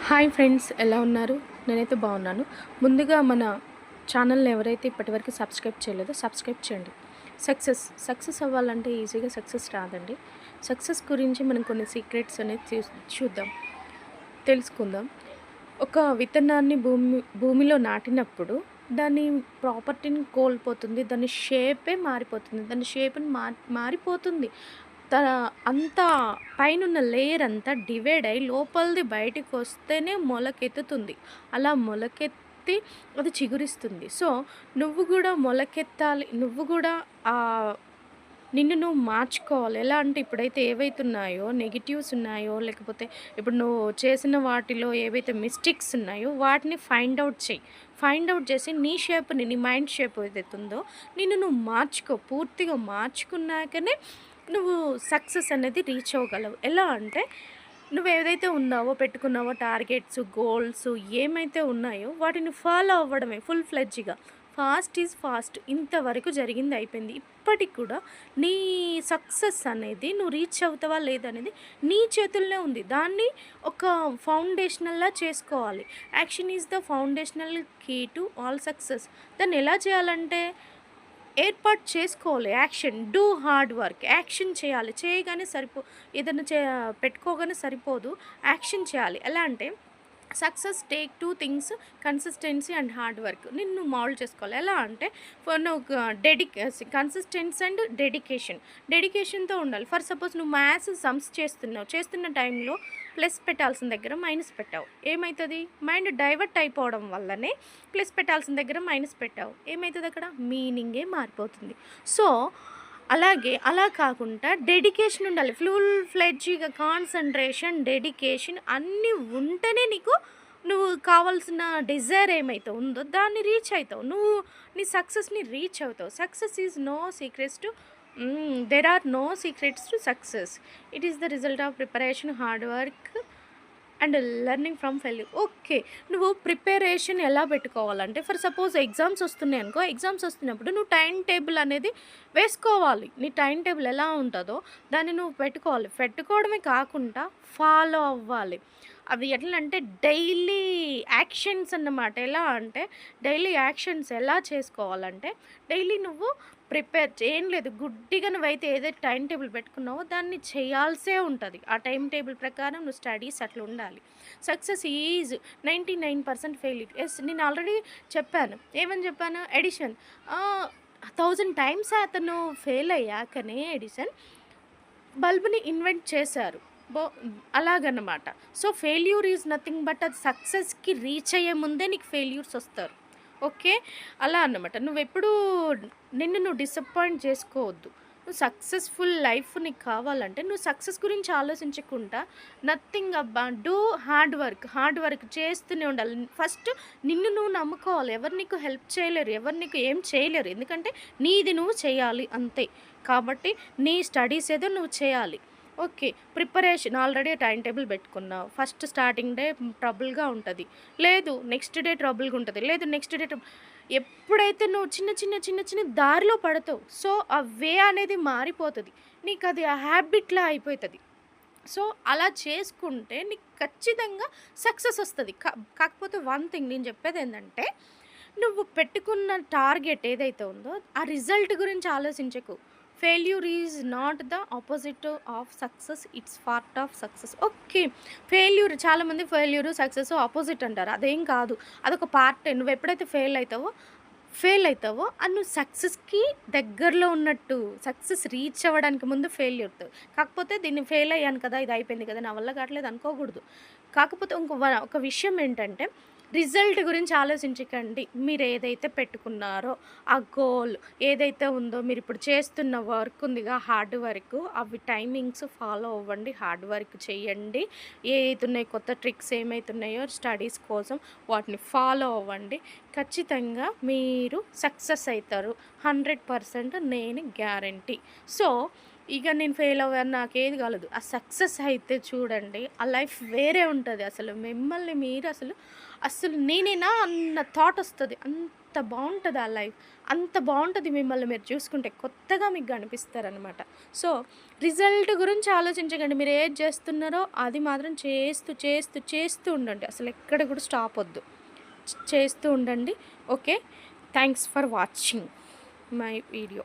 Hi friends, ఎలా ఉన్నారు? నేనైతే బాగున్నాను. ముందుగా మన ఛానల్ని ఎవరైతే ఇప్పటివరకు సబ్స్క్రైబ్ చేయలేదో సబ్స్క్రైబ్ చేయండి. సక్సెస్ అవ్వాలంటే ఈజీగా సక్సెస్ రాదండి. సక్సెస్ గురించి మనం కొన్ని సీక్రెట్స్ అనేది చూద్దాం, తెలుసుకుందాం. ఒక విత్తనాన్ని భూమిలో నాటినప్పుడు దాని ప్రాపర్టీని కోల్పోతుంది. దాని షేపే మారిపోతుంది. దాని షేప్ని మారిపోతుంది. తన అంతా పైనున్న లేయర్ అంతా డివైడ్ అయ్యి లోపలిది బయటికొస్తేనే మొలకెత్తుతుంది. అలా మొలకెత్తి అది చిగురిస్తుంది. సో, నువ్వు గూడా మొలకెత్తాలి. నువ్వు గూడా నిన్ను నువ్వు మార్చుకోవాలి. ఎలా అంటే ఇప్పుడైతే ఏవైతున్నాయో నెగెటివ్స్ ఉన్నాయో, లేకపోతే ఇప్పుడు నువ్వు చేసిన వాటిలో ఏవైతే మిస్టేక్స్ ఉన్నాయో వాటిని ఫైండ్ ఔట్ చెయ్యి. ఫైండ్ ఔట్ చేసి నీ షేప్‌ని, నీ మైండ్ షేప్ ఏదైతే ఉందో నిన్ను నువ్వు మార్చుకో. పూర్తిగా మార్చుకున్నాకనే నువ్వు సక్సెస్ అనేది రీచ్ అవ్వగలవు. ఎలా అంటే నువ్వేదైతే ఉన్నావో, పెట్టుకున్నావో టార్గెట్స్, గోల్స్ ఏమైతే ఉన్నాయో వాటిని ఫాలో అవ్వడమే ఫుల్ ఫ్లెడ్జ్‌గా. Fast is fast. ఇంతవరకు జరిగింది అయిపోయింది. ఇప్పటికి కూడా నీ సక్సెస్ అనేది నువ్వు రీచ్ అవుతావా లేదనేది నీ చేతుల్లోనే ఉంది. దాన్ని ఒక ఫౌండేషనల్‌లా చేసుకోవాలి. Action is the foundational key to all success. దాన్ని ఎలా చేయాలంటే ఏర్పాటు చేసుకోవాలి. Action, do hard work. Action చేయాలి. చేయగానే ఏదైనా పెట్టుకోగానే సరిపోదు. యాక్షన్ చేయాలి. ఎలా అంటే success take 2 things: consistency and hard work. నిన్ను మౌల్డ్ చేసుకోవాలి. ఎలా అంటే నువ్వు కన్సిస్టెన్సీ అండ్ డెడికేషన్తో ఉండాలి. ఫర్ సపోజ్ నువ్వు మ్యాథ్స్ సమ్స్ చేస్తున్న టైంలో ప్లస్ పెట్టాల్సిన దగ్గర మైనస్ పెట్టావు. ఏమవుతుంది? మైండ్ డైవర్ట్ అయిపోవడం వల్లనే ప్లస్ పెట్టాల్సిన దగ్గర మైనస్ పెట్టావు. ఏమవుతుంది? అక్కడ మీనింగే మారిపోతుంది. సో అలాగే అలా కాకుండా డెడికేషన్ ఉండాలి. ఫుల్ ఫ్లెడ్జ్‌గా కాన్సంట్రేషన్, డెడికేషన్ అన్నీ ఉంటేనే నువ్వు కావాల్సిన డిజైర్ ఏమైతే ఉందో దాన్ని రీచ్ అవుతావు. నువ్వు నీ సక్సెస్‌ని రీచ్ అవుతావు. Success is no secrets to there are no secrets to success. It is the result of preparation, hard work and learning from failure. Okay, నువ్వు ప్రిపరేషన్ ఎలా పెట్టుకోవాలంటే, ఫర్ సపోజ్ ఎగ్జామ్స్ వస్తున్నాయి అనుకో. ఎగ్జామ్స్ వస్తున్నప్పుడు నువ్వు టైం టేబుల్ అనేది వేసుకోవాలి. నీ టైం టేబుల్ ఎలా ఉంటుందో దాన్ని నువ్వు పెట్టుకోవాలి. పెట్టుకోవడమే కాకుండా ఫాలో అవ్వాలి. అవి ఎట్లా అంటే డైలీ యాక్షన్స్ అన్నమాట. ఎలా అంటే డైలీ యాక్షన్స్ ఎలా చేసుకోవాలంటే డైలీ నువ్వు ఏం లేదు, గుడ్డిగా నువ్వైతే ఏదైతే టైం టేబుల్ పెట్టుకున్నావో దాన్ని చేయాల్సే ఉంటుంది. ఆ టైం టేబుల్ ప్రకారం నువ్వు స్టడీస్ అట్లా ఉండాలి. Success is 99% failure. ఎస్, నేను ఆల్రెడీ చెప్పాను. ఏమని చెప్పాను? ఎడిషన్ 1000 టైమ్స్ అతను ఫెయిల్ అయ్యాకనే ఎడిసన్ బల్బుని ఇన్వెంట్ చేశారు. అలాగన్నమాట. So failure is nothing but అది సక్సెస్కి రీచ్ అయ్యే ముందే నీకు ఫెయిల్యూర్స్ వస్తారు. ఓకే, అలా అన్నమాట. నువ్వెప్పుడూ నువ్వు డిసప్పాయింట్ చేసుకోవద్దు. నువ్వు సక్సెస్ఫుల్ లైఫ్ నీకు కావాలంటే నువ్వు సక్సెస్ గురించి ఆలోచించకుండా నథింగ్ అబ్బా, డూ హార్డ్ వర్క్ చేస్తూనే ఉండాలి. ఫస్ట్ నిన్ను నువ్వు నమ్ముకోవాలి. ఎవరు నీకు హెల్ప్ చేయలేరు, ఎవరు నీకు ఏం చేయలేరు. ఎందుకంటే నీది నువ్వు చేయాలి అంతే. కాబట్టి నీ స్టడీస్ ఏదో నువ్వు చేయాలి. Okay, preparation already time table పెట్టుకున్నావు. ఫస్ట్ స్టార్టింగ్ డే ట్రబుల్గా ఉంటుంది, లేదు నెక్స్ట్ డే ట్రబుల్గా ఉంటుంది, లేదు నెక్స్ట్ డే ఎప్పుడైతే నువ్వు చిన్న దారిలో పడతావు, సో ఆ వే అనేది మారిపోతుంది. నీకు అది ఆ హ్యాబిట్లా అయిపోతుంది. సో అలా చేసుకుంటే నీకు ఖచ్చితంగా సక్సెస్ వస్తుంది. కాకపోతే వన్ థింగ్ నేను చెప్పేది ఏంటంటే, నువ్వు పెట్టుకున్న టార్గెట్ ఏదైతే ఉందో ఆ రిజల్ట్ గురించి ఆలోచించకు. Failure is not the opposite of success, it's part of success. Okay, చాలామంది సక్సెస్ ఆపోజిట్ అంటారు. అదేం కాదు, అదొక పార్ట్. నువ్వు ఎప్పుడైతే ఫెయిల్ అవుతావో అది నువ్వు సక్సెస్కి దగ్గరలో ఉన్నట్టు. సక్సెస్ రీచ్ అవ్వడానికి ముందు ఫెయిల్యూర్. కాకపోతే దీన్ని ఫెయిల్ అయ్యాను కదా, ఇది అయిపోయింది కదా, నా వల్ల కావట్లేదు అనుకోకూడదు. కాకపోతే ఒక విషయం ఏంటంటే, రిజల్ట్ గురించి ఆలోచించకండి. మీరు ఏదైతే పెట్టుకున్నారో ఆ గోల్ ఏదైతే ఉందో, మీరు ఇప్పుడు చేస్తున్న వర్క్ ఉందిగా హార్డ్ వర్క్, అవి టైమింగ్స్ ఫాలో అవ్వండి. హార్డ్ వర్క్ చేయండి. ఏవైతున్నాయి కొత్త ట్రిక్స్ ఏమైతున్నాయో స్టడీస్ కోసం వాటిని ఫాలో అవ్వండి. ఖచ్చితంగా మీరు సక్సెస్ అవుతారు. 100% నేను గ్యారంటీ. సో ఇక నేను ఫెయిల్ అవ్వాను, నాకేది కాలేదు. ఆ సక్సెస్ అయితే చూడండి, ఆ లైఫ్ వేరే ఉంటుంది. అసలు మిమ్మల్ని మీరు అసలు నేనేనా అన్న థాట్ వస్తుంది. అంత ఎంత బావుంటది ఆ లైఫ్. అంత బావుంటది మిమ్మల్ని మీరు చూసుకుంటే. కొత్తగా మీకు కనిపిస్తారనమాట. సో, రిజల్ట్ గురించి ఆలోచించకండి. మీరు ఏది చేస్తున్నారో అది మాత్రం చేస్తూ ఉండండి. అసలెక్కడ కూడా స్టాప్ ఒద్దు. చేస్తూ ఉండండి. Okay. Thanks for watching my video.